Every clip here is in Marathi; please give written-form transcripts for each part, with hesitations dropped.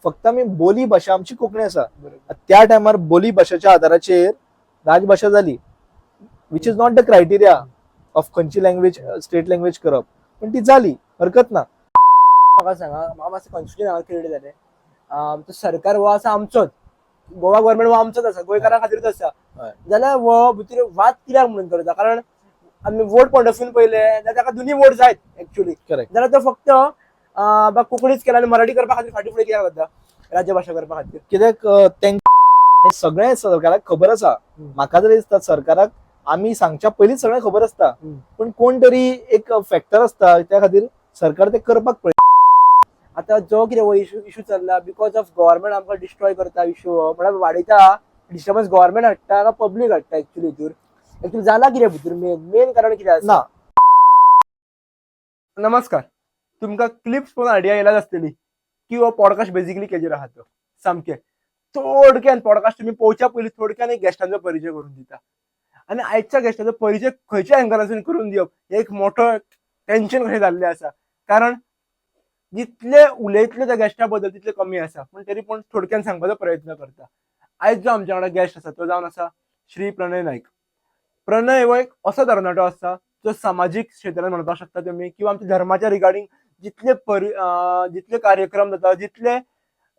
फक्त आम्ही बोली भाषा आमची कोंकणी आसा. त्या टायमार बोली भाषेच्या आधाराचेर राजभाषा जाली, which is not the criteria of खंयची लँग्वेज स्टेट लँग्वेज करप, पण ती जाली, हरकत ना. म्हाका सांगा, म्हाका मातशें कन्फ्युजन हांगा क्रिएट जालें. तो सरकार हो आसा आमचोच, गोवा गव्हर्नमेंट हो आमचोच आसा, गोंयकारां खातीरच आसा. जाल्यार हो भितर वाद कित्याक म्हणून करता? कारण आमी वोट पॉयंट ऑफ व्ह्यून पळयले जाल्यार ताका दोनी वोट जायत एक्चुअली. जाल्यार तो फक्त कोंकणीच केला आनी मराठी करपा खातीर फाटीं फुडें कित्याक जाता, राज्यभाषा करपा खातीर? कित्याक सगळ्या सरकाराक खबर आसा. म्हाका जरी दिसता सरकाराक आमी सांगच्या पयलींच सगळें खबर आसता, पण कोण तरी एक फॅक्टर आसता त्या खातीर सरकार ते करपाक पळयता. आता जो कितें हो इशू चल्ला बिकॉज ऑफ गव्हर्नमेंट आमकां डिस्ट्रॉय करता इशू, म्हळ्यार वाडयता डिस्टर्बन्स गव्हर्नमेंट हाडटा काय पब्लीक हाडटा एक्चुअली भितर? एक्चुअली जाला कितें भितर? मेन कारण कितें आसा? नमस्कार, तुमकां क्लिप्स पळोवन आयडिया येयलाच आसतली की हो पॉडकास्ट बेसिकली केजेर आहा तो. सामकें थोडक्यान पॉडकास्ट तुमी पळोवच्या पयलीं थोडक्यान एक गेस्टांचो परिचय करून दिता. आनी आयच्या गेस्टाचो परिचय खंयच्या एंगलासून करून दिवप हे एक मोठो टेन्शन कशें जाल्लें आसा. कारण जितले उलयतले त्या गेस्टा बद्दल तितले कमी आसा, पण तरी पण थोडक्यान सांगपाचो प्रयत्न करता. आयज जो आमच्या वांगडा गेस्ट आसा तो जावन आसा श्री प्रणय नायक. प्रणय हो एक असो तरणाटो आसा जो सामाजीक क्षेत्रांत म्हणपाक शकता तुमी, किंवा आमच्या धर्माच्या रिगार्डींग जितले कार्यक्रम जाता, जितले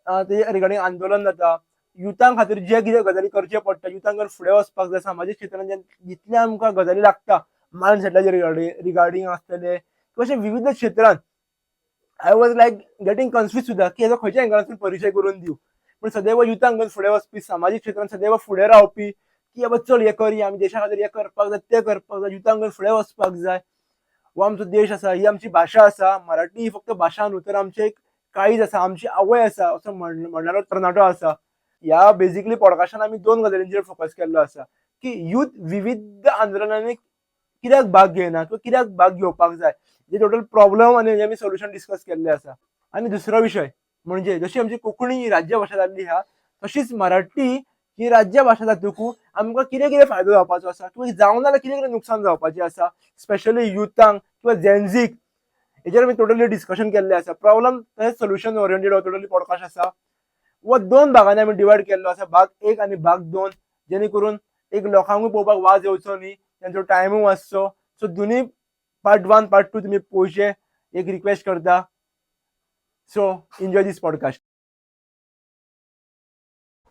तेजे रिगार्डींग आंदोलन जाता, युथां खातीर जे कितें गजाली करचे पडटा, युथांक फुडें वचपाक जाय, सामाजीक क्षेत्रांत जितले आमकां गजाली लागता, मायंड सेटलाचे रिगार्डींग आसतले किंवा अशे विविध क्षेत्रांत I was like getting confuse सुद्दां की हेजो खंयच्या एंगलासून परिचय करून दिवं. पण सदैव युथांक घेवन फुडें वचपी, सामाजीक क्षेत्रांत सदैव फुडें रावपी की बाबा चल हे करया, आमी देशा खातीर हे करपाक जाय, ते करपाक जाय, युथांक घेवन फुडें वचपाक जाय. हो आमचो देश आसा, ही आमची भाशा आसा. मराठी ही फक्त भाशा न्हू तर आमचें एक काळीज आसा, आमची आवय आसा असो म्हणणारो तरणाटो आसा. ह्या बेसिकली पॉडकास्टान आमी दोन गजालींचेर फोकस केल्लो आसा की युथ विविध आंदोलनांनी कित्याक भाग घेयना किंवा कित्याक भाग घेवपाक जाय, जे टोटल प्रॉब्लेम आनी आमी सोल्युशन डिस्कस केल्ले आसा. आनी दुसरो विशय म्हणजे जशी आमची कोंकणी ही राज्यभाषा जाल्ली आहा, तशीच मराठी ही राज्यभाषा जातकूच आमकां कितें कितें फायदो जावपाचो आसा किंवा जावं जाल्यार कितें कितें नुकसान जावपाचें आसा, स्पेशली युथांक किंवा जेनझीक, हेजेर आमी टोटली डिस्कशन केल्लें आसा. प्रॉब्लम तशेंच सोल्युशन ओरिएंटेड हो टोटली पॉडकास्ट आसा. व दोन भागांनी आमी डिवायड केल्लो आसा, भाग 1 आनी भाग 2, जेणे करून एक लोकांकूय पळोवपाक वाज येवचो न्ही, तांचो टायमूय वाचचो. सो दोनूय पार्ट 1 पार्ट 2 तुमी पळोवचे एक रिक्वेस्ट करता. सो एन्जॉय दीस पॉडकास्ट.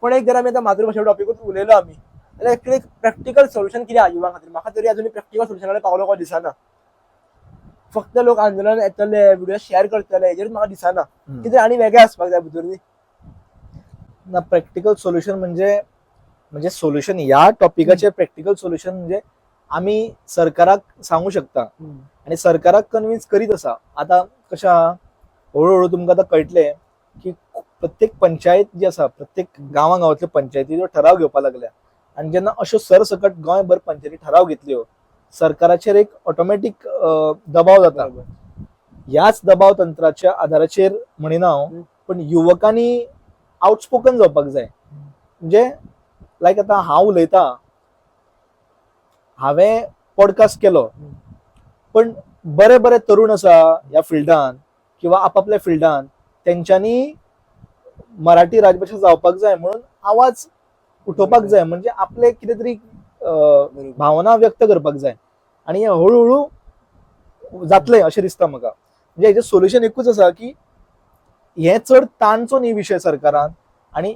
पण एक जर आमी आतां मातृभाशा टॉपिकूच उलयलो आमी, जाल्यार एक्चुअली प्रॅक्टिकल सोल्युशन कितें आहा युवा खातीर? म्हाका तरी अजून प्रॅक्टिकल सोल्युशनाकडे पावलो को दिसना. फक्त लोक आंदोलन येतले, व्हिडिओ शेअर करतले, हेजेर म्हाका दिसना. कितें आनी वेगळें आसपाक जाय भितर न्ही? ना, प्रॅक्टिकल सोल्युशन म्हणजे सोल्युशन ह्या टॉपिकाचेर प्रॅक्टिकल सोल्युशन म्हणजे आम्ही सरकाराक सांगू शकता आणि सरकाराक कन्विन्स करीत आसा. आता कशें आहा, हळूहळू तुमकां आतां कळटलें की प्रत्येक पंचायत जी आसा, प्रत्येक गांवांतल्या पंचायतीचो ठराव घेवपाक लागल्या. आनी जेन्ना अश्यो सरसकट गोंयभर पंचायती ठराव घेतल्यो, सरकाराचेर एक ऑटोमॅटीक दबाव जाता. ह्याच दबाव तंत्राच्या आधाराचेर म्हणिना हांव, पण युवकांनी आउटस्पोकन जावपाक जाय. म्हणजे लायक आतां हांव उलयतां, हांवें पॉडकास्ट केलो, पण बरे बरे तरुण आसा ह्या फिल्डान किंवा आपापल्या फिल्डान, तेंच्यांनी मराठी राजभाषा जावपाक जाय म्हणून आवाज उठोवपाक जाय, म्हणजे आपले कितें तरी भावना व्यक्त करपाक जाय. आनी हें हळूहळू जातलें अशें दिसता म्हाका. म्हणजे हेजें सोल्युशन एकूच आसा की हे चड ताणचो न्ही विशय सरकारान, आनी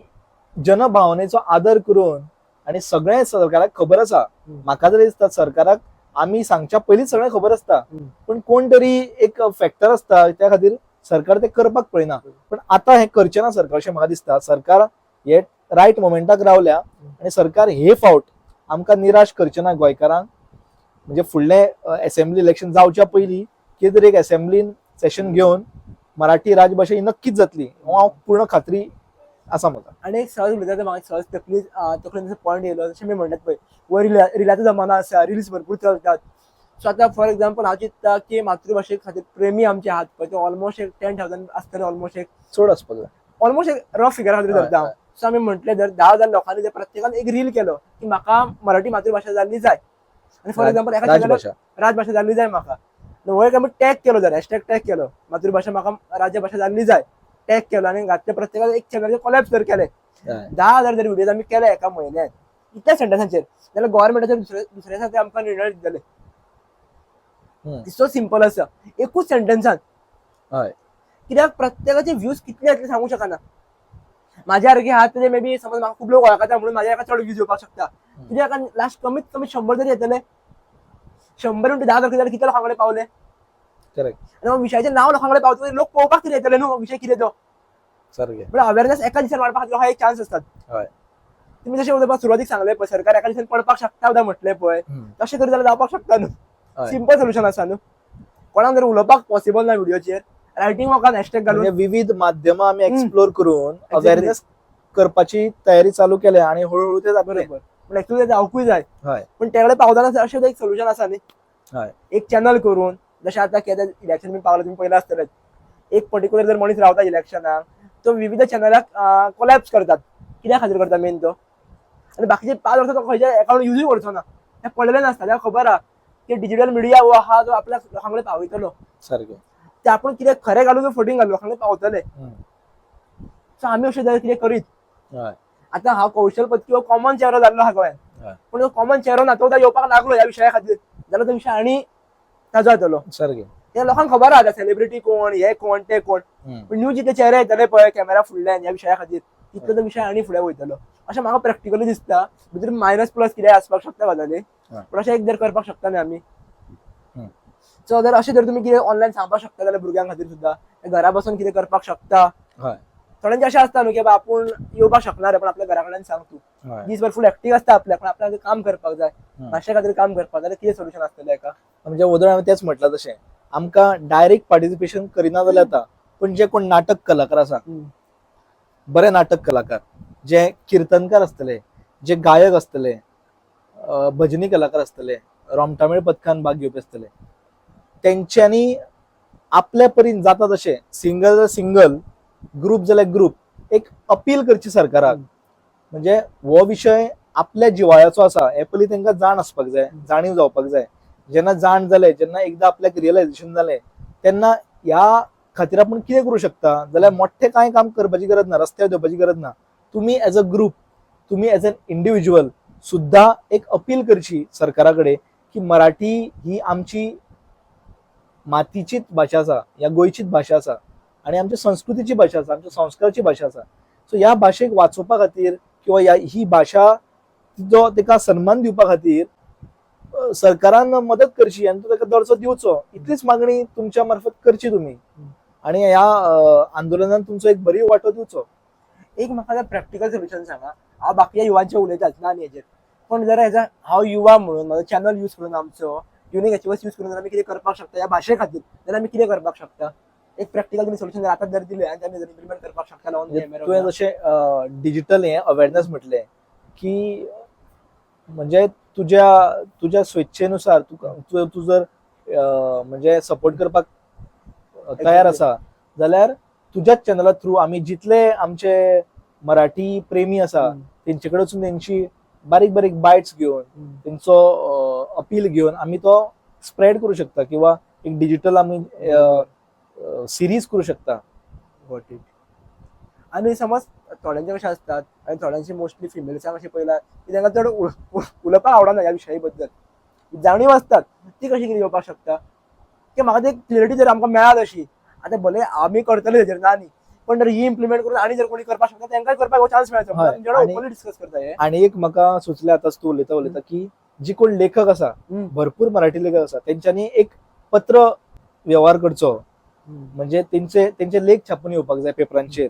जनभावनेचो आदर करून, आनी सगळें सरकाराक खबर आसा. म्हाका जरी दिसता सरकाराक आमी सांगच्या पयलींच सगळें खबर आसता, पण कोण तरी एक फॅक्टर आसता त्या खातीर सरकार ते करपाक पळयना. पण आतां हें करचें ना सरकार अशें म्हाका दिसता. सरकार हे रायट मोमेंटाक रावल्या आनी सरकार हे फावट आमकां निराश करचें ना गोंयकारांक. म्हणजे फुडलें असेंब्ली इलेक्शन जावच्या पयलीं कितें तरी एक असेंब्लीन सेशन घेवन मराठी राजभाषा ही नक्कीच जातली, हांव पूर्ण खात्री आसा म्हाका. आनी एक सहज उलयता म्हाका सहज तकलेन पॉयंट येयलो, जशें आमी म्हणटात पळय वो रिलाचो जमानो आसा, रिल्स भरपूर चलतात. सो आतां फॉर एक्झाम्पल हांव चिंतता की मातृभाशे खातीर प्रेमी आमचे आहात पळय ते ऑलमोस्ट एक 10,000 आसतले, ऑलमोस्ट एक चड आसपाक जाय, ऑलमोस्ट एक रफ फिगर खातीर धरता हांव. सो आमी म्हटलें जर 10,000 लोकांनी जर प्रत्येकान एक रील केलो की म्हाका मराठी मातृभाशा जाल्ली जाय, आनी फॉर एक्झाम्पल एका राजभाषा जाल्ली जाय म्हाका, हो एक आमी टॅग केलो, जर हॅशटॅग टॅग केलो मातृभाषा म्हाका राज्यभाषा जाल्ली जाय, टॅग केलो आणि घातले प्रत्येकाला एक चॅनल कोलॅप्स तर केले. हय. 10,000 जर व्हिडिओ आम्ही केले एका म्हयन्यात इतल्या सेंटेन्सांचेर जाल्यार गव्हर्नमेंटाचे दुसऱ्या दिसा आमकां निर्णय दितले. हम्म. सो सिंपल आसा एकूच सेंटेन्सान. हय. कित्याक प्रत्येकाचे व्ह्यूज कितले येतले सांगू शकना. माझ्या सारखे आहात ते मे बी समज म्हाका खूप लोक वळखता म्हणून माझ्या एका चड व्ह्यूज येवपाक शकता. कित्याक लास्ट कमीत कमी 100 तरी येतले. 100 × 10 जाल्यार कितले लोकांकडे पावले. करेक्ट. आणि मग विशयाचें नांव लोकांकडे पावता लोक पळोवपाक तरी येतले न्हू विशय कितें तो. सारकें. पण अवेअरनेस एका दिसान वाडपाक खातीर हा एक चान्स असतात. हय. तुम्ही जशें उदक सुरवातीक सांगले पळय सरकार एका दिसान पडपाक शकता उदक म्हटलें पळय तशें करी जाल्यार जावपाक शकता न्हू. हय. सिंपल सोल्युशन आसा न्हू. कोणाक जर उलोवपाक पॉसिबल ना व्हिडिओचेर रायटिंग वॉकान हॅशटॅग घालून म्हणजे विविध माध्यमां आमी एक्सप्लोर करून Exactly. अवेअरनेस करपाची तयारी चालू केल्या आणि हळूहळू ते जातले. बरोबर. पण ऍक्च्युअली जावकूय जाय. हय. पण त्याकडे पावताना अशें एक सोल्युशन आसा न्ही. हय. एक चॅनल करून जशें आतां केदें इलेक्शन बी पावलां तुम्ही पयला आसतलेच. एक पर्टिक्युलर जर मनीस रावता इलेक्शनाक तो विविध चॅनलाक कोलॅप्स करतात. कित्या खातीर करता मेन तो. आनी बाकीचे 5 वर्सां तो खंयच्या अकाउंट युजूय करचो ना. ते पडलेलें नासता त्याक खबर आहा की डिजिटल मिडिया हो आहा जो आपल्या लोकांकडे पावयतलो. सारकें. ते आपण कितें खरें घालून फटींग घालून लोकांकडे पावतले. सो आमी अशें जाल्यार कितें करीत. हय. आतां हांव कौशलपती किंवा कॉमन चेहरो जाल्लो आहा गोंयांत. हय. पण तो कॉमन चेहरो ना तो येवपाक लागलो ह्या विशया खातीर जाल्यार तो विशय आनी ताजो जातलो. सारकें. ते लोकांक खबर आहा सेलिब्रिटी कोण हे कोण ते कोण. पण न्यू जितले चेहरे येतले पळय कॅमेरा फुडल्यान ह्या विशया खातीर तितलो तो विशय आनी फुडें वयतलो अशें म्हाका प्रॅक्टिकली दिसता. भितर मायनस प्लस कितें आसपाक शकता गजाली पण अशें एक जर करपाक शकता न्ही आमी. सो जर अशें जर तुमी कितें ऑनलायन सांगपाक शकता जाल्यार भुरग्यां खातीर सुद्दां घरा बसून कितें करपाक शकता. हय. थोड्यांचे अशें आसता न्हू की आपूण येवपाक शकना रे पण आपल्या घरा कडल्यान सांग तूं. हय. दीसभर फूल एक्टीव आसता आपल्याक पण आपल्याक काम करपाक जाय. मातशे खातीर काम करपाक जाल्यार कितें सोल्युशन आसतलें एका. म्हणजे उदाहरण हांवें तेच म्हटलं तशें आमकां डायरेक्ट पार्टिसिपेशन करिना जाल्यार जाता पण जे कोण नाटक कलाकार आसा बरे नाटक कलाकार जे कीर्तनकार आसतले जे गायक आसतले भजनी कलाकार आसतले रोमटामेळ पथकान भाग घेवपी आसतले तेंच्यांनी आपल्या परीन जाता तशें सिंगल जाल्यार सिंगल ग्रुप जाल्यार ग्रुप एक अपील करची सरकाराक. म्हणजे हो विशय आपल्या जिवाळ्याचो आसा हे पयलीं तांकां जाण आसपाक जाय जाणीव जावपाक जाय. जेन्ना जाण जाले जेन्ना एकदा आपल्याक रियलायझेशन जालें तेन्ना ह्या खातीर आपूण कितें करूं शकता जाल्यार मोठ्ठें कांय काम करपाची गरज ना रस्त्यार देवपाची गरज ना. तुमी एज अ ग्रुप तुमी एज एन इंडिव्हिज्युअल सुद्धा एक अपील करची सरकारा कडेन की मराठी ही आमची मातीचीच भाशा आसा ह्या गोंयचीच भाशा आसा आणि आमच्या संस्कृतीची भाशा आसा आमच्या संस्काराची भाशा आसा. सो ह्या भाशेक वाचोवपा खातीर किंवा ही भाशा जो ताका सन्मान दिवपा खातीर सरकारान मदत करची आनी ताका दर्जो दिवचो इतलीच मागणी तुमच्या मार्फत करची तुमी आणि ह्या आंदोलनात तुमचो एक बरी वांटो दिवचो. एक म्हाका प्रॅक्टिकल सोल्युशन सांगा. हांव बाकीच्या युवांचे उलयतात ना न्ही हेजेर पण जर हेजा हांव युवा म्हणून म्हाजो चॅनल यूज करून आमचो युनिक एचीवर्स यूज करून आमी कितें करपाक शकता ह्या भाशे खातीर जाल्यार आमी कितें करपाक शकता. एक प्रॅक्टिकल तुमी सोल्युशन आतां जर दिलें आनी आमी जर इम्प्लिमेंट करपाक शकता ऑन कॅमेरा. तुवें जशें डिजिटल हें अवेअरनेस म्हटलें की म्हणजे तुज्या स्वेच्छेनुसार तूं जर म्हणजे सपोर्ट करपाक तयार आसा जाल्यार तुज्याच चॅनला थ्रू आमी जितले आमचे मराठी प्रेमी आसा तेंचे कडेन वचून तेंची बारीक बारीक बायट्स घेवन तेंचो अपील घेवन आमी तो स्प्रेड करूं शकता किंवा एक डिजिटल आमी सिरीज करूं शकता. Got it. आनी समज थोड्यांचे कशें आसतात आनी थोड्यांचे मोस्टली फिमेल्सांक अशें पयलां की तांकां चड उलोवपाक आवडना ह्या विशया बद्दल जाणीव आसतात ती कशी कितें येवपाक शकता की म्हाका ती क्लियरिटी जर आमकां मेळत अशी आतां भले आमी करतले हेजेर ना न्ही पण जर ही इम्प्लिमेंट करून आनी जर कोणी करपाक शकता तांकांय करपाक चान्स मेळचो ओपनली डिस्कस करता हे. आनी एक म्हाका सुचलें आतां तूं उलयता की जी कोण लेखक आसा भरपूर मराठी लेखक आसा तेंच्यांनी एक पत्र व्यवहार करचो म्हणजे तेंचे लेख छापून येवपाक जाय पेपरांचेर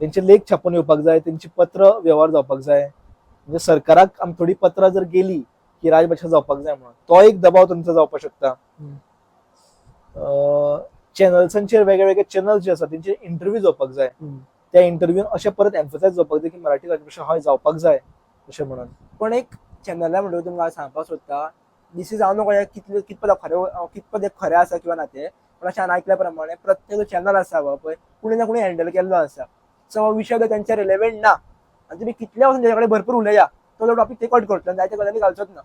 तेंचे लेख छापून येवपाक जाय तेंची पत्र व्यवहार जावपाक जाय. म्हणजे सरकाराक आमी थोडी पत्रां जर गेली की राजभाषा जावपाक जाय म्हणून तो एक दबाव तुमचो जावपाक शकता. चॅनल्सांचेर वेगळे वेगळे चॅनल्स जे आसा तेंचे इंटरव्यू जावपाक जाय त्या इंटरव्यून अशें परत एम्फसायज जावपाक जाय की मराठी राजभाषा हय जावपाक जाय अशें म्हणून. पण एक चॅनला म्हणटकीर तुमकां सांगपाक सोदता दीस हांव नको कितपत एक खरें आसा किंवा ना तें पण अशें आयकल्या प्रमाणे प्रत्येक चॅनल आसा पळय कोणी ना कोणी हँडल केल्लो आसा. सो हो विशय जर तेंच्या रिलेव्हंट ना आनी तुमी कितले वचून तेजे कडेन भरपूर उलया तो टॉपिक ते कट करतलो जाय त्या गजाली घालचोच ना.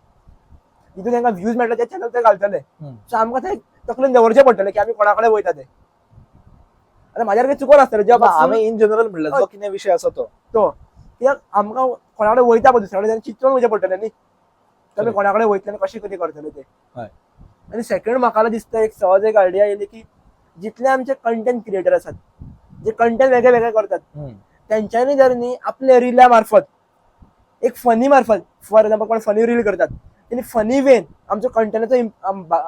जितून तांकां व्ह्यूज मेळटा ते चॅनल ते घालतले. सो आमकां ते तकलेन दवरचें पडटलें की आमी कोणा कडेन वयता ते. आतां म्हाज्यार काही चुकोन आसतलें जेव्हा आम्ही इन जनरल म्हणलं जो कितें विषय आसा तो कित्याक आमकां कोणा कडेन वयता पळय दुसऱ्या कडेन चिंतून वयचें पडटलें न्ही आमी कोणा कडेन वयतले आनी कशें कितें करतले ते. हय. आनी सेकंड म्हाका दिसता एक सहज एक आयडिया येयली की जितले आमचे कंटेंट क्रिएटर आसात जे कंटेंट वेगळे वेगळे करतात तेंच्यांनी जर न्ही आपले रिल्या मार्फत एक फनी मार्फत फॉर एक्झाम्पल कोण फनी रील करतात त्यांनी फनी वेन आमच्या कंटेंटाचो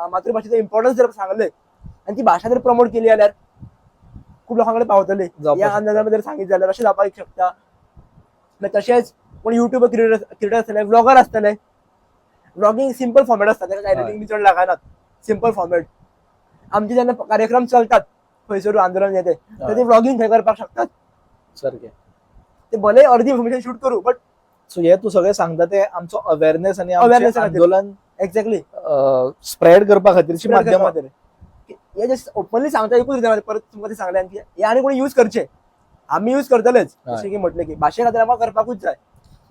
मातृभाषेचो इम्पॉर्टन्स जर सांगले आनी ती भाशा जर प्रमोट केली जाल्यार खूब लोकां कडेन पावतली. ह्या अंदाजान जर सांगितलें जाल्यार अशें जावपाक शकता. तशेंच कोण युट्यूब क्रिएटर आसतले व्लॉगर आसतले व्लॉगिंग सिंपल फॉर्मेट आसता ताका एडिटींग बी चड लागनात सिंपल फॉर्मेट. आमचे जेन्ना कार्यक्रम चलतात खंयसर आंदोलन येते तर ते व्लॉगिंग थंय करपाक शकतात सारकें. ते भले अर्धी इन्फॉर्मेशन शूट करू बट सो हे तू सगळें सांगता ते आमचो अवेअरनेस आनी Awareness खातीर. आंदोलन एक्झॅक्टली स्प्रेड करपा खातीरची माध्यमां. हे जस्ट ओपनली सांगता एकूच रिजन परत तुमकां ते सांगल्यान की हे आनी कोणी यूज करचे आमी यूज करतलेच जशें की म्हटलें की भाशे खातीर आमकां करपाकूच जाय.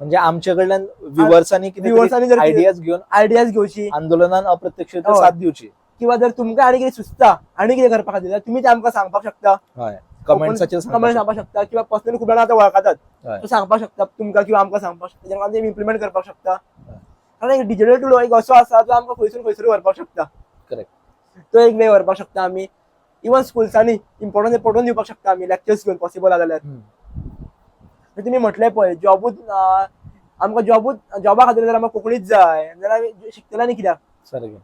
म्हणजे आमचे कडल्यान व्ह्युअर्सांनी Viewersनी जर आयडियाज घेवन आयडियाज घेवची आंदोलनान अप्रत्यक्षरित्या हय. साथ दिवची. किंवा जर तुमकां आनी कितें सुचता आनी कितें करपा खातीर तुमी ते आमकां सांगपाक शकता. कमेंट्साचेर कमेंट सांगपाक शकता किंवा पर्सनली खूब जाणां आतां वळखतात हय. तो सांगपाक शकता तुमकां किंवा आमकां सांगपाक शकता जेन्ना आमी इम्प्लिमेंट करपाक शकता. कारण एक डिजिटल टूल एक असो आसा जो आमकां खंयसून व्हरपाक शकता. करेक्ट. तो एक वे व्हरपाक शकता आमी. इवन स्कुल्सांनी इम्पॉर्टन्स पटोवन दिवपाक शकता आमी लेक्चर्स घेवन पॉसिबल आहा जाल्यार. तुमी म्हटलें पळय जॉबूच आमकां जॉबा खातीर जर आमकां कोंकणीच जाय जाल्यार आमी शिकतले आनी कित्याक. सारकें.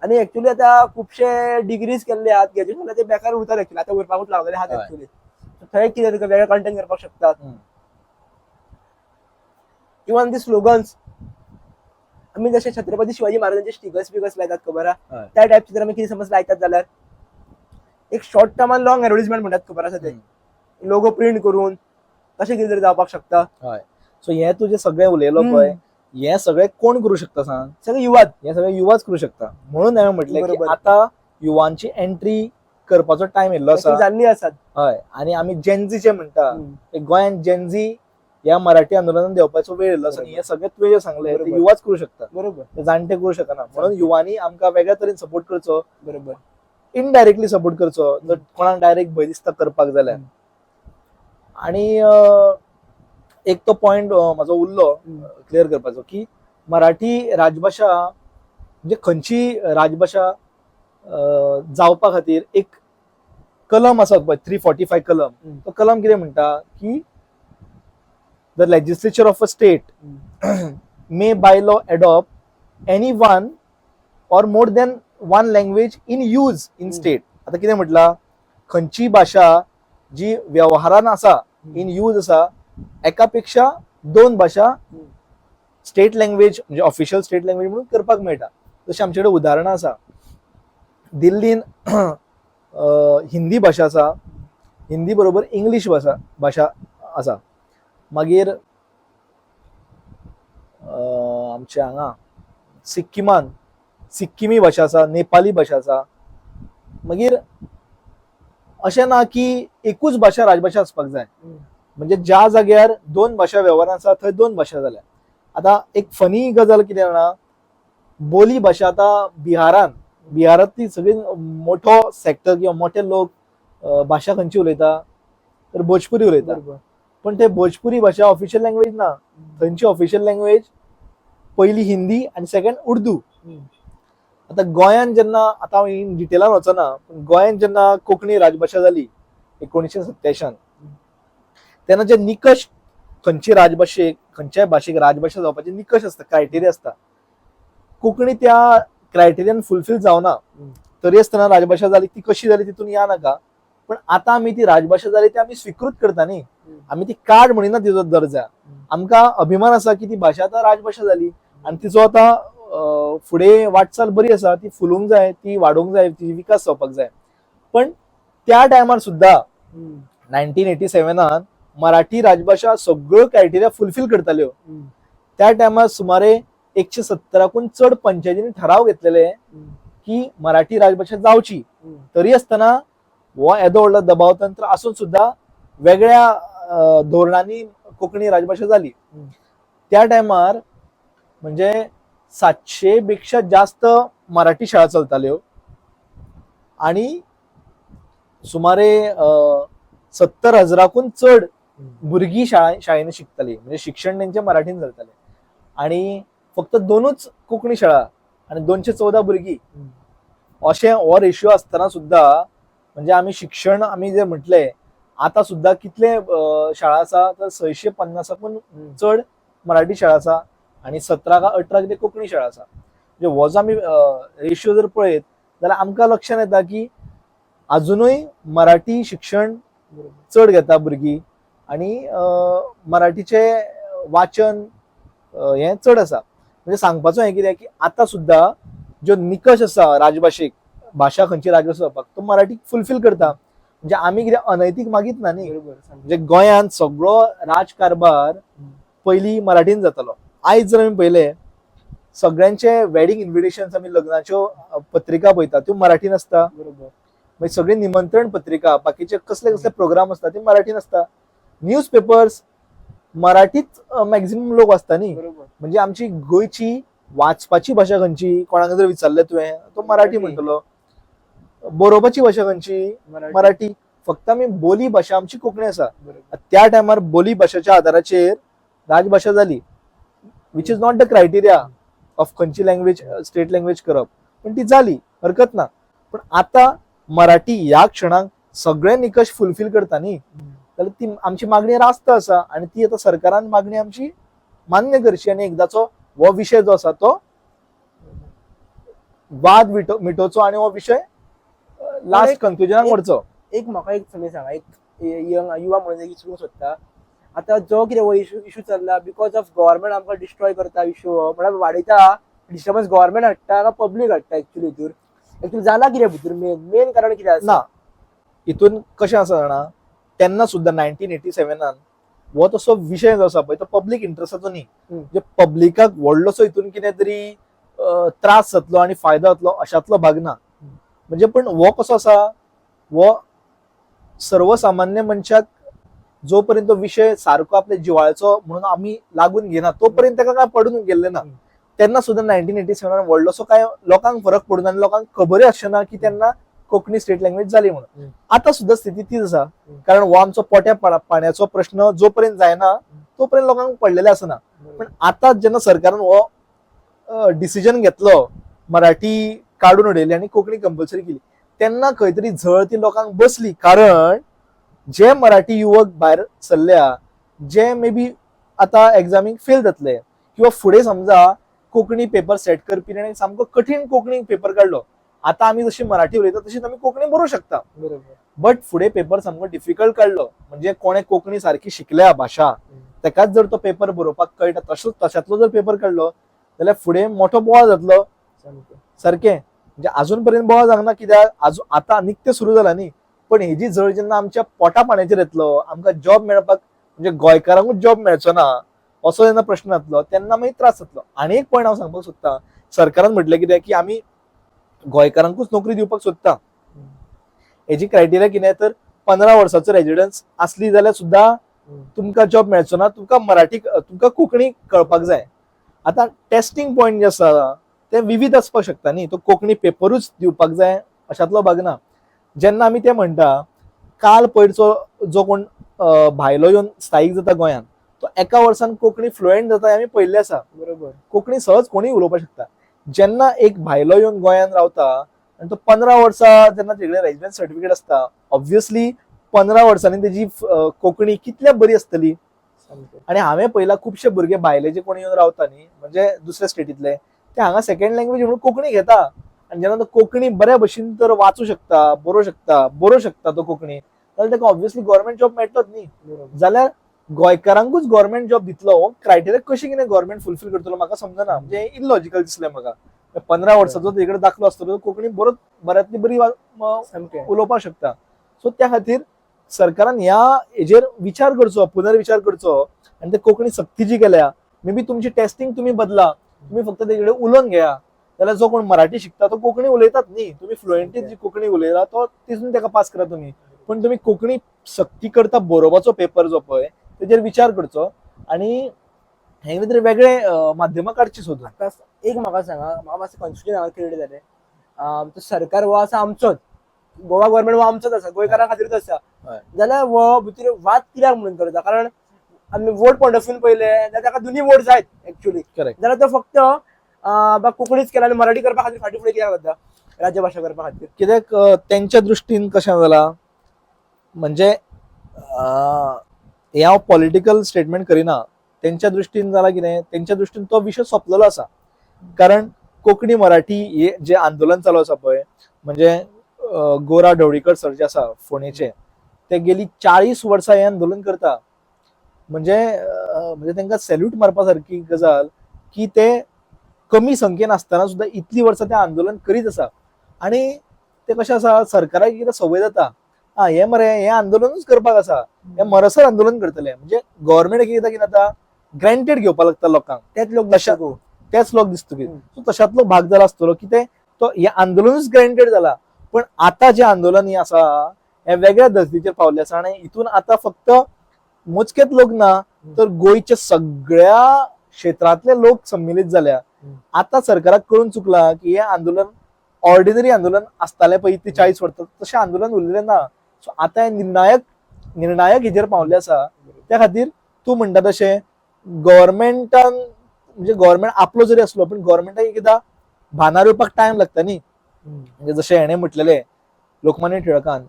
आनी एक्चुअली आतां खुबशे डिग्रीज केल्ले आहात ग्रॅज्युएशन ते बेकार उरतात एक्चुअली आतां उरपाकूच लागलेले आहात एक्चुअली. थंय कितें तुका वेगळे कंटेंट करपाक शकतात. इवन दी स्लोगन्स आमी जशे छत्रपती शिवाजी महाराजांचे स्टिकर्स लायतात खबर आहा त्या टायपचे जर आमी कितें समज लायतात जाल्यार एक शॉर्ट टर्म आनी लॉंग एडवर्टिजमेंट म्हणटात खबर आसा ते लोगो प्रिंट करून तशें कितें तरी जावपाक शकता. हय. सो हे तुजें सगळें उलयलो पळय हे सगळें कोण करूं शकता सांग. सगळे युवाच हे सगळें युवाच करूं शकता. म्हणून हांवें म्हटलें की बरोबर. आतां युवांची एंट्री करपाचो टायम येयल्लो आसा. जाल्ली आसात. हय. आनी आमी जेनझीचे म्हणटा गोंयान जेनझी ह्या मराठी आंदोलनान देवपाचो वेळ येयल्लो आसा. हे सगळें तुवें जे सांगलें ते युवाच करूं शकता. बरोबर. ते जाणटे करूं शकना. म्हणून युवांनी आमकां वेगळ्या तरेन सपोर्ट करचो. बरोबर. इनडायरेक्टली सपोर्ट करचो जर कोणाक डायरेक्ट भंय दिसता करपाक जाल्यार. आनी एक तो पॉयंट म्हाजो उरलो क्लियर करपाचो की मराठी राजभाषा म्हणजे खंयची राजभाषा जावपा खातीर एक कलम आसा पळय 345 कलम. तो कलम कितें म्हणटा की the legislature of a state may by law adopt any one or more than one language in use in state. आता कितें म्हटला खंयची भाशा जी व्यवहारान आसा इन यूज आसा एकापेक्षा 2 भाशा स्टेट लँग्वेज म्हणजे ऑफिशियल स्टेट लँग्वेज म्हणून करपाक मेळटा. जशें आमचे कडेन उदाहरणां आसा दिल्लीन हिंदी भाशा आसा हिंदी बरोबर इंग्लीश भाशा आसा. मागीर आमचे हांगा सिक्किमान सिक्किमी भाशा आसा नेपाली भाशा आसा. मागीर अशें ना की एकूच भाशा राजभाशा आसपाक जाय. म्हणजे ज्या जाग्यार 2 भाशा व्यवहार आसा थंय 2 भाशा जाल्या. आता एक फनी गजाल कितें जाणा बोली भाशा आता बिहारांतली सगळी मोठो सेक्टर किंवा मोठे लोक भाशा खंयची उलयता तर भोजपुरी उलयता. पण ते भोजपुरी भाशा ऑफिशियल लँग्वेज ना. थंयची ऑफिशियल लँग्वेज पयली हिंदी आनी सेकंड उर्दू. आता गोंयान जेन्ना आता हांव इन डिटेलान वचना पण गोंयान जेन्ना कोंकणी राजभाशा जाली 1987 तेन्ना जे निकश खंयची राजभाशेक खंयच्याय भाशेक राजभाशा जावपाचे निकश आसता क्रायटेरिया आसता कोंकणी त्या क्रायटेरियन फुलफील जावना तरी आसतना राजभाशा जाली ती कशी जाली तितून या नाका. पण आता आमी ती राजभाशा जाली ती आमी स्वीकृत करता न्ही. आमी ती कार्ड म्हणिना तिजो दर्जा. आमकां अभिमान आसा की ती भाशा आता राजभाशा जाली आनी तिचो आता फुडें वाटचाल बरी आसा. ती फुलूंक जाय ती वाडोवंक जाय ती विकास जावपाक जाय. पण त्या टायमार सुद्धा 1987 मराठी राजभाषा सगळ्यो क्रायटेरिया फुलफील करताल्यो. त्या टायमार सुमारे 170 चड पंचायतींनी ठराव घेतलेले की मराठी राजभाषा जावची. तरी आसतना हो येदो व्हडलो दबाव तंत्र आसून सुद्धा वेगळ्या धोरणांनी कोंकणी राजभाषा जाली. त्या टायमार म्हणजे 700 पेक्षा जास्त मराठी शाळा चलताल्यो आणि सुमारे 70,000 चड भुरगीं शाळेंनी शिकताली, म्हणजे शिक्षण त्यांचे मराठीन जाताले. आणि फक्त 2च कोंकणी शाळा आणि 214 भुरगीं अशें हो रेशियो आसतना सुद्धा, म्हणजे आमी शिक्षण आमी जे म्हटले आता सुद्धा कितले शाळा आसा तर 650 चड मराठी शाळा आसा आणि 17 का 18 कितें कोंकणी शाळा आसा. म्हणजे हो जो आमी रेशियो जर पळयत जाल्यार आमकां लक्षांत येता की अजुनूय मराठी शिक्षण चड घेता भुरगीं आणि मराठीचे वाचन हे चड आसा. म्हणजे सांगपाचो हें कितें की आता सुद्धा जो निकश आसा राजभाशेक, भाशा खंयची राजभास जावपाक, तो मराठी फुलफील करता. म्हणजे आमी कितें अनैतीक मागीत ना न्ही. म्हणजे गोंयांत सगळो राजकारभार पयलीं मराठीन जातालो. आयज जर आमी पळयले सगळ्यांचे वेडिंग इन्व्हिटेशन्स आमी लग्नाच्यो पत्रिका पळयता त्यो मराठीन आसता. मागीर सगळी निमंत्रण पत्रिका, बाकीचे कसले कसले प्रोग्राम आसता ते मराठीन आसता. न्यूज पेपर्स मराठीच मॅक्झिमम लोक वाचता न्ही. म्हणजे आमची गोंयची वाचपाची भाशा खंयची कोणाक जर विचारले तुवें तो मराठी म्हणटलो. बरोवपाची भाशा खंयची मराठी. फक्त आमी बोली भाशा आमची कोंकणी आसा. त्या टायमार बोली भाशेच्या आदाराचेर राजभाशा जाली, which is not the criteria of खंयची लँग्वेज स्टेट लँग्वेज करप, पण ती जाली, हरकत ना. पण आता मराठी ह्या क्षणाक सगळे निकश फुलफील करता न्ही, जाल्यार ती आमची मागणी रास्त आसा आणि ती आता सरकारान मागणी आमची मान्य करची आणि एकदाचो हो विषय जो आसा तो वाद मिटोवचो आणि हो विषय लास्ट कन्क्लुजनाक व्हरचो. एक म्हाका एक तुमी सांगा, एक युवा म्हणून एक विचारूंक सोदता, आता जो कितें हो इशू चल्ला बिकॉज ऑफ गव्हर्नमेंट आमकां डिस्ट्रॉय करता इशू, म्हळ्यार वाडयता डिस्टर्बन्स गव्हर्नमेंट हाडटा का पब्लीक हाडटा एक्चुअली जाला कितें भितर मेन कारण कितें आसा? ना, हितून कशें आसा जाणा, तेन्ना सुद्धा 1987 हो तसो विषय जो आसा पळय तो पब्लीक इंटरेस्टाचो न्ही. म्हणजे पब्लिकाक व्हडलोसो हितून कितें तरी त्रास जातलो आणि फायदो जातलो अशातलो भाग ना. म्हणजे पण हो कसो आसा, हो सर्वसामान्य मनशाक जोपर्यंत विषय सारको आपल्या जिवाळ्याचो म्हणून आमी लागून घेना तोपर्यंत ताका काय पडून गेल्ले ना. तेन्ना सुद्धा 1987 व्हडलोसो काय लोकांक फरक पडूना आनी लोकांक खबरय आसना की तेन्ना कोंकणी स्टेट लँग्वेज जाली म्हणून. आता सुद्धा स्थिती तीच आसा, कारण हो आमचो पोट्या पाण्याचो प्रश्न जोपर्यंत जायना तोपर्यंत लोकांक पडलेले आसना. पण आता जेन्ना सरकारान हो डिसिजन घेतलो, मराठी काडून उडयली आणि कोंकणी कंपल्सरी केली, तेन्ना खंय तरी झळ ती लोकांक बसली. कारण जे मराठी युवक भायर सरल्या, जे मे बी आता एक्झामीक फेल जातले किंवा फुडें समजा कोंकणी पेपर सेट करपी ताणें सामको कठीण कोंकणी पेपर काडलो. आता आमी जशी मराठी उलयता तशीच आमी कोंकणी बरोवंक शकता, बट फुडें पेपर सामको डिफिकल्ट काडलो, म्हणजे कोणे कोंकणी सारकी शिकल्या भाशा तेकाच जर तो पेपर बरोवपाक कळटा तशातलो जर पेपर काडलो जाल्यार फुडें मोठो बोवाळ जातलो. सारकें, म्हणजे अजून पर्यंत बोवाळ जावंक ना, कित्याक आता नित्य सुरू जाला न्ही. पण हेजी झळ जेन्ना आमच्या पोटा पाण्याचेर येतलो, आमकां जॉब मेळपाक म्हणजे गोंयकारांकूच जॉब मेळचो ना असो जेन्ना प्रश्न जातलो तेन्ना मागीर त्रास जातलो. आनी एक पॉयंट हांव सांगपाक सोदतां, सरकारान म्हटलें कितें की आमी गोंयकारांकूच नोकरी दिवपाक सोदता. हेजी क्रायटेरिया कितें तर 15 वर्साचो रेजिडन्स असली जाल्यार सुद्धा तुमकां जॉब मेळचो ना, तुमकां कोंकणी कळपाक जाय. आता टेस्टिंग पॉयंट जे आसा ते विविध आसपाक शकता न्ही, तो कोंकणी पेपरूच दिवपाक जाय अशातलो भाग ना. जेन्ना आमी ते म्हणटा, काल पयरचो जो कोण भायलो येवन स्थायीक जाता गोंयांत तो एका वर्सान कोंकणी फ्लुएंट जाता आमी पळयल्लें आसा. कोंकणी सहज कोणीय उलोवपाक शकता. जेन्ना एक भायलो येवन गोंयांत रावता आणि तो 15 वर्सां जेन्ना तेगेलें रेजिडन्स सर्टिफिकेट आसता, ऑब्वियसली 15 वर्सांनी तेजी कोंकणी कितल्या बरी आसतली. आणि हांवें पळयलां खुबशे भुरगे भायले जे कोण येवन रावता न्ही, म्हणजे दुसऱ्या स्टेटीतले, ते हांगा सेकंड लँग्वेज म्हणून कोंकणी घेता. आणि जेन्ना तो कोंकणी बऱ्या भशेन तर वाचूं शकता, बरोवंक शकता तो कोंकणी, जाल्यार ताका ऑब्वियसली गव्हर्नमेंट जॉब मेळटोच न्ही. जाल्यार गोंयकारांकूच गव्हर्नमेंट जॉब दितलो, क्रायटेरिया कशी कितें गव्हर्नमेंट फुलफील करतलो म्हाका समजना. म्हणजे इलॉजिकल दिसलें म्हाका. 15 वर्साचो तेकडे दाखलो आसतलो, कोंकणी बऱ्यांतली बरी उलोवपाक शकता. सो त्या खातीर सरकारान ह्या हेजेर विचार करचो, पुनर्विचार करचो आणि ते कोंकणी सक्तीची केल्या. मे बी तुमची टेस्टिंग तुम्ही बदला, तुम्ही फक्त तेकडे उलोवन घेया, जाल्यार जो कोण मराठी शिकता तो कोंकणी उलयतात न्ही. तुम्ही फ्लुएंटली जी कोंकणी उलयला तो तितून ताका पास करा तुम्ही. पण तुम्ही कोंकणी सक्ती करता बरोवपाचो पेपर जो पळय तेजेर विचार करचो आणि हे तरी वेगळे माध्यमां काडची सोदून. एक म्हाका सांगा, म्हाका मातशें कन्फ्युजन हांगा क्रिएट जालें. तो सरकार हो आसा आमचोच, गोवा गव्हर्नमेंट हो आमचोच आसा, गोंयकारां खातीरच आसा, हय. जाल्यार हो भितर वाद कित्याक म्हणून करता? कारण आमी वोट पॉयंट ऑफ व्ह्यून पळयले जाल्यार ताका दोनी वोट जायत एक्चुअली, करेक्ट. जाल्यार तो फक्त कोंकणीच केला आनी मराठी करपा खातीर फाटीं फुडें कित्याक जाता राज्यभाषा करपा खातीर? कित्याक तेंच्या दृश्टीन कशें जाला म्हणजे हे हांव पॉलिटिकल स्टेटमेंट करिना, तेंच्या दृश्टीन जाला कितें, तेंच्या दृश्टीन तो विशय सोंपलेलो आसा. कारण कोंकणी मराठी हे जे आंदोलन चालू आसा पळय, म्हणजे गोरा ढवळीकर सर जे आसा फोंडेचे, ते गेली 40 वर्सां हे आंदोलन करता. म्हणजे तांकां सॅल्यूट मारपा सारकी गजाल की ते कमी संख्येन आसतना सुद्दां इतली वर्सां ते आंदोलन करीत आसा. आनी ते कशें आसा, सरकाराक कितें संवय जाता, हे मरे हे आंदोलनूच करपाक आसा, हे मरसर आंदोलन करतले. म्हणजे गव्हर्नमेंट कितें जाता, ग्रँटेड घेवपाक लागता लोकांक, तेच लोक तेच लोक दिसतकीर. सो तशातलो भाग जाला आसतलो की ते तो हे आंदोलनूच ग्रँटेड जाला. पण आता जे आंदोलन हे आसा हे वेगळ्या धर्तीचेर पावले आसा आनी हितून आता फक्त मोजकेच लोक ना, तर गोंयच्या सगळ्या क्षेत्रांतले लोक सम्मिलीत जाल्या. आता सरकाराक कळून चुकला की हे आंदोलन ऑर्डिनरी आंदोलन आसताले पळय ते 40 वर्सां, तशें आंदोलन उरलेलें ना. सो आता हे निर्णायक हेजेर पावले आसा. त्या खातीर तूं म्हणटा तशें गव्हर्नमेंटान, म्हणजे गव्हर्नमेंट आपलो जरी असलो पण गव्हर्नमेंटाक एकदां भानार येवपाक टायम लागता न्ही. म्हणजे जशें हेणें म्हटलेलें लोकमान्य टिळकान,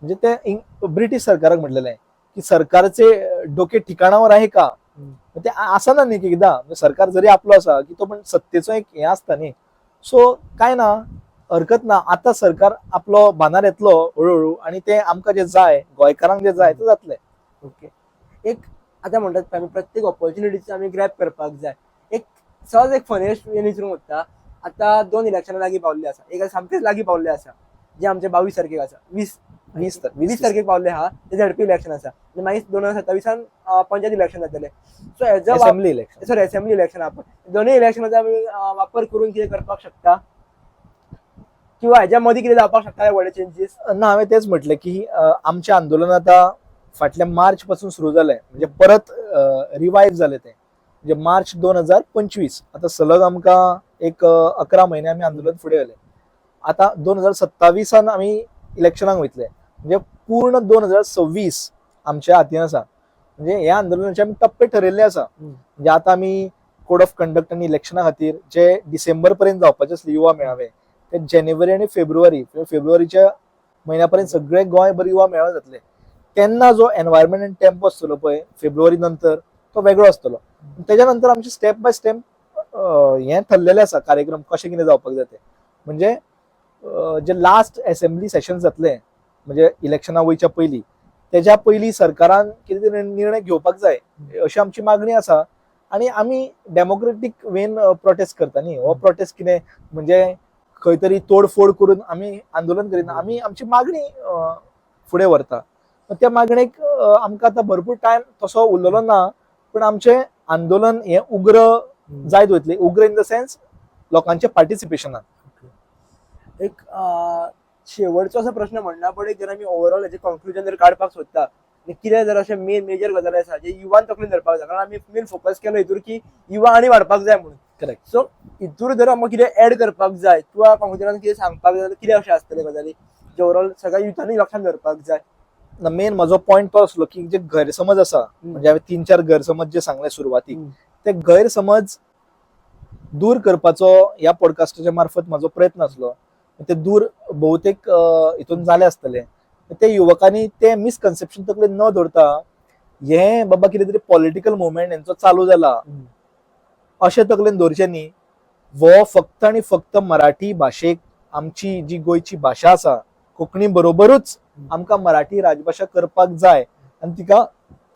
म्हणजे ते ब्रिटीश सरकाराक म्हटलेलें की सरकारचे डोके ठिकाणावर आहे का, ते आसना न्ही एकदां. सरकार जरी आपलो आसा की तो पण सत्तेचो एक हे आसता न्ही. सो काय ना, हरकत ना, आता सरकार आपलो भानार येतलो हळूहळू आनी ते आमकां जे जाय, गोंयकारांक जे जाय ते जातले. ओके. एक आता म्हणटात आमी प्रत्येक ऑपॉर्च्युनिटीची आमी ग्रॅब करपाक जाय. एक सहज एक फनीस्ट वे विचारूंक सोदता. आता 2 इलेक्शनां लागीं पावल्ले आसा, एक सामकेच लागीं पावल्ले आसा जे आमचे 22 तारखेक आसा, 20 तारखेक पावल्ले आहा, ते झडपी इलेक्शन आसा. आनी मागीर 2027 पंचायत इलेक्शन जातले. सो हेजो assembly election, sorry assembly election आपण दोन्ही इलेक्शनाचा आमी वापर करून कितें करपाक शकता, किंवा हेच्या मदीं कितें जावपाक शकता व्हडले चेंजीस? ना, हांवें तेच म्हटलें की आमचें आंदोलन आता फाटल्या मार्च पासून सुरू जालें, म्हणजे परत रिवायव जालें ते. म्हणजे मार्च 2025 आता सलग आमकां एक 11 म्हयने आमी आंदोलन फुडें व्हेलें. आता 2027 आमी इलेक्शनाक वयतले, म्हणजे पूर्ण 2026 आमच्या हातीन आसा. म्हणजे ह्या आंदोलनाचे आमी टप्पे ठरयल्ले आसा. म्हणजे आता आमी कोड ऑफ कंडक्ट आनी इलेक्शना खातीर जे डिसेंबर पर्यंत जावपाचे आसले युवा मेळावे, ते जानेवारी आनी फेब्रुवारीच्या म्हयन्या पर्यंत सगळे गोंयभर युवा मेळावे जातले. तेन्ना जो एनवायरमेंट आनी टेम्पो आसतलो पळय फेब्रुवारी नंतर, तो वेगळो आसतलो. तेज्या नंतर आमचे स्टेप बाय स्टेप हे ठरलेले आसा कार्यक्रम कशें कितें जावपाक जाय ते. म्हणजे जे लास्ट असेंब्ली सेशन जातले, म्हणजे इलेक्शना वयच्या पयलीं, तेज्या पयलीं सरकारान कितें तरी निर्णय घेवपाक जाय अशी आमची मागणी आसा. आनी आमी डेमोक्रेटीक वेन प्रोटेस्ट करता न्ही. हो प्रोटेस्ट कितें म्हणजे खंय तरी तोडफोड करून आमी आंदोलन करिना, आमी आमची मागणी फुडें व्हरता. त्या मागणेक आमकां आतां भरपूर टायम तसो उरलेलो ना, पण आमचें आंदोलन हें उग्र जायत वयतलें. उग्र इन द सेन्स लोकांच्या पार्टिसिपेशनान. एक शेवटचो असो प्रश्न म्हणना, पण एक जर आमी ओवरऑल हेचे कन्क्लुजन जर काडपाक सोदता, कितें जर अशें मेजर गजाली आसा जे युवान तकलेन धरपाक जाय, कारण आमी मेन फोकस केलो हितूर की युवा आनी वाडपाक जाय म्हणून. करेक्ट. सो हितूर जर आमकां कितें ऍड करपाक जाय किंवा कन्क्लुजनान कितें सांगपाक जाय, कितें अशें आसतले गजाली जे ओवरऑल सगळ्या युथांनी लक्षांत धरपाक जाय? मेन म्हजो पॉयंट तो आसलो की जे गैरसमज आसा, म्हणजे हांवें 3-4 गैरसमज जे सांगले सुरवातीक, ते गैरसमज दूर करपाचो ह्या पॉडकास्टाच्या मार्फत म्हाजो प्रयत्न आसलो. ते दूर भोवतेक हितून जाले आसतले. ते युवकांनी ते मिसकन्सेप्शन तकलेन न दवरता, हे बाबा कितें तरी पॉलिटिकल मुवमेंट हेंचो चालू जाला अशें तकलेन दवरचें न्ही. वो फक्त आनी फक्त मराठी भाशेक, आमची जी गोंयची भाशा आसा कोंकणी बरोबरूच आमकां मराठी राजभाशा करपाक जाय आनी तिका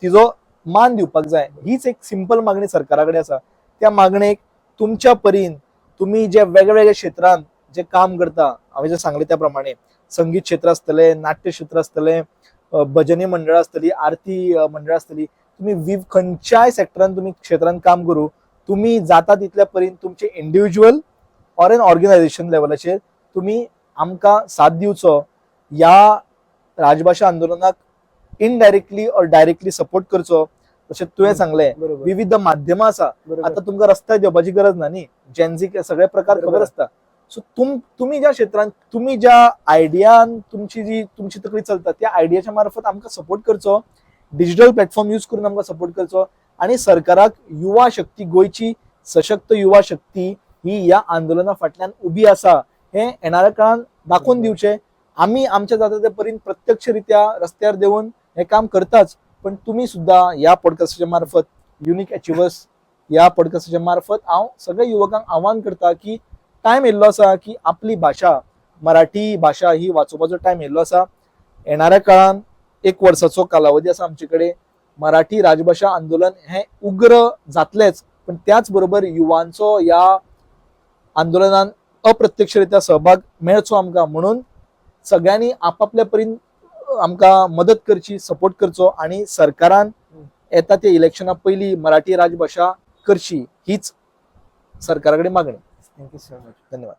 तिजो मान दिवपाक जाय. हीच एक सिंपल मागणी सरकारा कडेन आसा. त्या मागणेक तुमच्या परीन तुम्ही जे वेगवेगळ्या क्षेत्रांत जे काम करता, हांवें जे सांगले त्या प्रमाणे संगीत क्षेत्र आसतले, नाट्य क्षेत्र आसतले, भजनी मंडळ आसतली, आरती मंडळ आसतली, तुम्ही खंयच्याय सेक्टरान तुम्ही क्षेत्रांत काम करूं, तुम्ही जाता तितल्या परीन तुमचे इंडिव्हिज्युअल ऑर एन ऑर्गनायझेशन लेवलाचेर तुम्ही आमकां साथ दिवचो. ह्या राजभाषा आंदोलनाक इनडायरेक्टली ऑर डायरेक्टली सपोर्ट करचो. तशें तुवें सांगलें विविध माध्यमां आसा. आता तुमकां रस्त्यार देवपाची गरज ना न्ही, जेन्झीक सगळे प्रकार खबर आसता. सो तुम्ही ज्या क्षेत्रांत तुम्ही ज्या आयडियान तुमची तकली चलता त्या आयडियाच्या मार्फत आमकां सपोर्ट करचो, डिजिटल प्लॅटफॉर्म यूज करून आमकां सपोर्ट करचो आणि सरकाराक युवा शक्ती गोंयची सशक्त युवा शक्ती ही ह्या आंदोलना फाटल्यान उबी आसा हे येणाऱ्या काळात दाखवून दिवचे. आम्ही आमच्या जाता ते परीन प्रत्यक्षरित्या रस्त्यार देऊन हे काम करताच, पण तुम्ही सुद्धा या पॉडकास्टाच्या मार्फत युनिक अचिव्हर्स या पॉडकास्टाच्या मार्फत हांव सगळ्या युवकांक आव्हान करता की टायम येयल्लो आसा की आपली भाषा मराठी भाषा ही वाचोवपाचो टायम येयल्लो आसा. येणाऱ्या काळात 1 वर्साचो कालावधी आसा आमचे कडेन. मराठी राजभाषा आंदोलन हे उग्र जातलेच, पण त्याच बरोबर युवांचो या आंदोलनात अप्रत्यक्षरित्या सहभाग मेळचो आमकां. म्हणून सगळ्यांनी आपापल्या परीन आमकां मदत करची, सपोर्ट करचो आणि सरकारान येता त्या इलेक्शना पयलीं मराठी राजभाषा करची हीच सरकारा कडेन मागणी. Thank you so much. धन्यवाद.